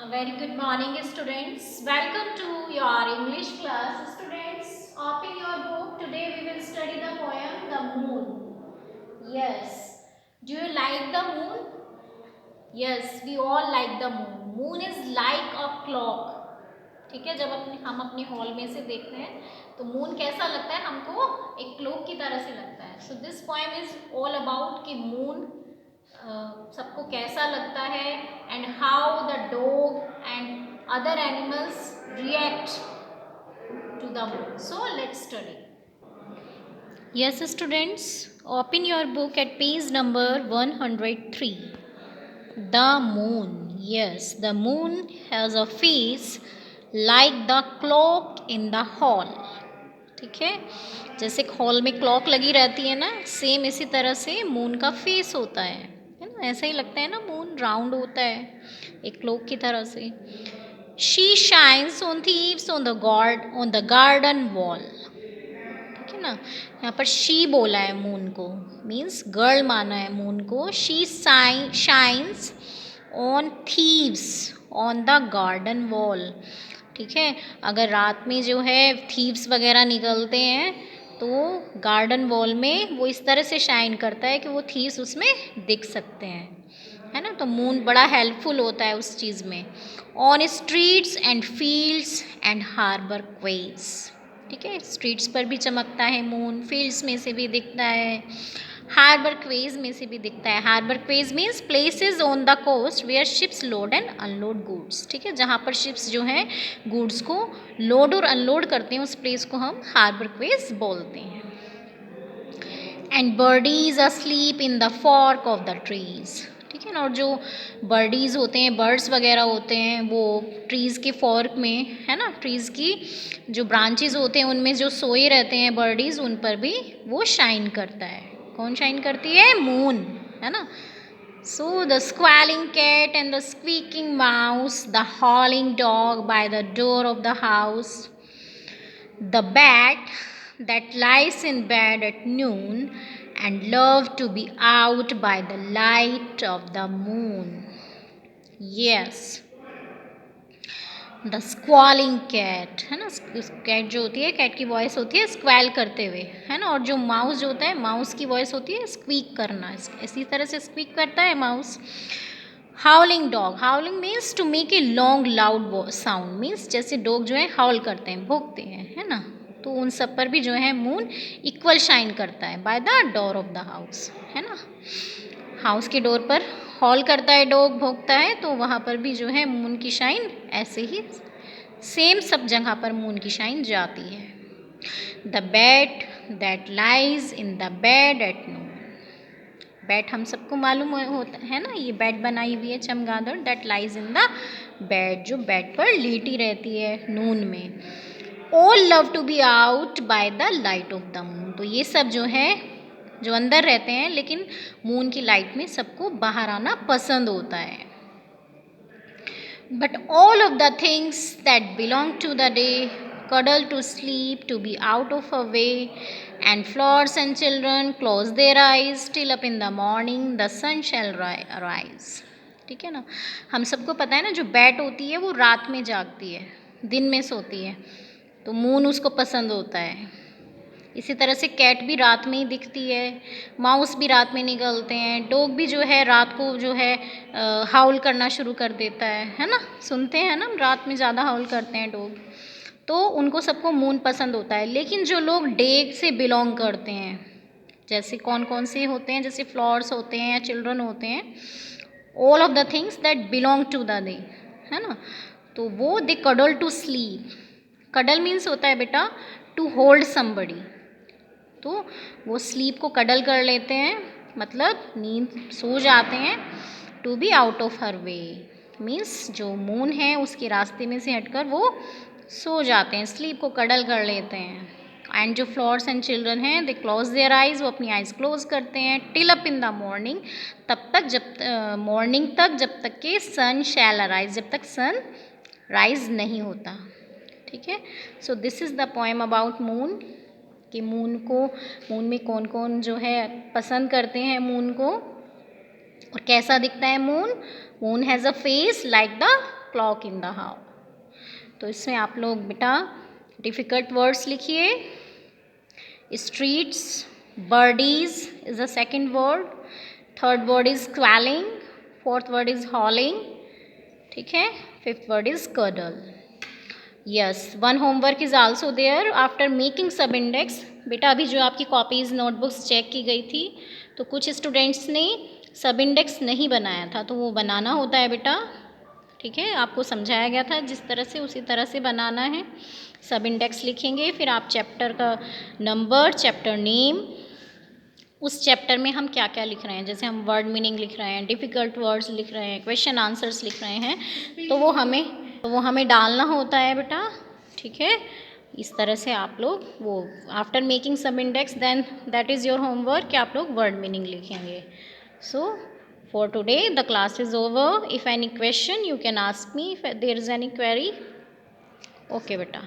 A very good morning, students. Welcome to your English class. Students, open your book. Today we will study the poem The Moon. Yes. Do you like the moon? Yes, we all like the moon. Moon is like a clock. ठीक है, जब हम अपने hall में से देखते हैं तो मून कैसा लगता है हमको, एक क्लॉक की तरह से लगता है. So this poem is all about कि मून सबको कैसा लगता है and how the dog and other animals react to the moon. So let's study. Yes, students, open your book at page number 103. The moon. Yes, the moon has a face like the clock in the hall. ठीक है, जैसे hall में clock लगी रहती है ना, same इसी तरह से मून का फेस होता है ना. ऐसा ही लगता है ना, मून राउंड होता है एक क्लॉक की तरह से. She shines on thieves on the garden wall. ठीक है ना, यहाँ पर शी बोला है मून को, मीन्स गर्ल माना है मून को. She shines on thieves on the garden wall. ठीक है, अगर रात में जो है थीव्स वगैरह निकलते हैं तो गार्डन वॉल में वो इस तरह से शाइन करता है कि वो थीव्स उसमें दिख सकते हैं, है ना. तो मून बड़ा हेल्पफुल होता है उस चीज़ में. On streets and fields and harbour quays. ठीक है, स्ट्रीट्स पर भी चमकता है मून, फील्ड्स में से भी दिखता है, हार्बर क्वेज में से भी दिखता है. Harbour quays means places on the coast where ships load and unload goods. ठीक है, जहाँ पर शिप्स जो हैं गुड्स को लोड और अनलोड करते हैं, उस प्लेस को हम हार्बर क्वेज बोलते हैं. And birdies asleep in the fork of the trees. ठीक है ना, और जो बर्डीज होते हैं, बर्ड्स वगैरह होते हैं, वो ट्रीज़ के फॉर्क में, है ना, ट्रीज़ की जो ब्रांचेज होते हैं उनमें जो सोए रहते हैं बर्डीज, उन पर भी वो शाइन करता है. कौन शाइन करती है? मून, है ना. So the squalling cat and the squeaking mouse, the howling dog by the door of the house, the bat that lies in bed at noon and love to be out by the light of the moon. Yes, the squalling cat, है ना. Cat जो होती है, cat की voice होती है स्क्वैल करते हुए, है ना. और जो माउस जो होता है, माउस की वॉइस होती है स्क्वीक करना, इसी तरह से स्क्वीक करता है mouse. Howling dog, howling means to make a long loud sound, means जैसे डॉग जो है हाउल करते हैं, भौंकते हैं, है ना. तो उन सब पर भी जो है मून इक्वल शाइन करता है. Bye the door of the house, है ना, हाउस के डोर पर हॉल करता है डॉग, भोंकता है, तो वहाँ पर भी जो है मून की शाइन ऐसे ही सेम सब जगह पर मून की शाइन जाती है. The bat that lies in the bed at noon. Bat हम सबको मालूम होता है ना, ये बेड बनाई हुई है चमगादड़. That lies in the bed, जो बेड पर लेटी रहती है नून में. All love to be out by the light of the moon. तो ये सब जो है जो अंदर रहते हैं, लेकिन मून की लाइट में सबको बाहर आना पसंद होता है. But all of the things that belong to the day cuddle to sleep to be out of her way, and flowers and children close their eyes till up in the morning the sun shall arise. ठीक है ना, हम सबको पता है ना, जो bat होती है वो रात में जागती है, दिन में सोती है, तो मून उसको पसंद होता है. इसी तरह से कैट भी रात में ही दिखती है, माउस भी रात में निकलते हैं, डॉग भी जो है रात को जो है हाउल करना शुरू कर देता है ना. सुनते हैं ना, रात में ज़्यादा हाउल करते हैं डॉग. तो उनको सबको मून पसंद होता है. लेकिन जो लोग डे से बिलोंग करते हैं, जैसे कौन कौन से होते हैं, जैसे फ्लावर्स होते हैं या चिल्ड्रन होते हैं, all of the things that belong to the day, है ना, तो वो they cuddle to sleep. Cuddle means होता है बेटा टू होल्ड समबडी. तो वो स्लीप को कडल कर लेते हैं, मतलब नींद सो जाते हैं. To be out of her way means जो मून है उसके रास्ते में से हटकर वो सो जाते हैं, स्लीप को कडल कर लेते हैं. एंड जो फ्लावर्स एंड चिल्ड्रन हैं, दे क्लोज देयर आइज, वो अपनी आइज़ क्लोज करते हैं. Till up in the morning, तब तक जब मॉर्निंग तक, जब तक कि सन शैल अराइज, जब तक सन राइज नहीं होता. ठीक है, so this is the poem about moon, कि मून में कौन कौन जो है पसंद करते हैं मून को, और कैसा दिखता है moon. Moon has a face like the clock in the house. तो इसमें आप लोग बेटा डिफ़िकल्ट वर्ड्स लिखिए. Streets, birdies is the second word. Third word is squalling. Fourth word is hauling. ठीक है. Fifth word is cuddle. Yes, one homework is also there after making sub index. बेटा अभी जो आपकी कॉपीज़ नोटबुक्स चेक की गई थी तो कुछ स्टूडेंट्स ने सब इंडेक्स नहीं बनाया था, तो वो बनाना होता है बेटा. ठीक है, आपको समझाया गया था जिस तरह से उसी तरह से बनाना है. सब इंडेक्स लिखेंगे, फिर आप चैप्टर का नंबर, चैप्टर नेम, उस चैप्टर में हम क्या क्या लिख रहे हैं, जैसे हम वर्ड मीनिंग लिख रहे हैं, डिफ़िकल्ट वर्ड्स लिख रहे हैं, क्वेश्चन आंसर्स लिख रहे हैं, तो वो हमें डालना होता है बेटा. ठीक है, इस तरह से आप लोग वो after making sub index then that is your homework कि आप लोग वर्ड मीनिंग लिखेंगे. सो for today the class is over. If any question you can ask me if there is any query. Okay beta.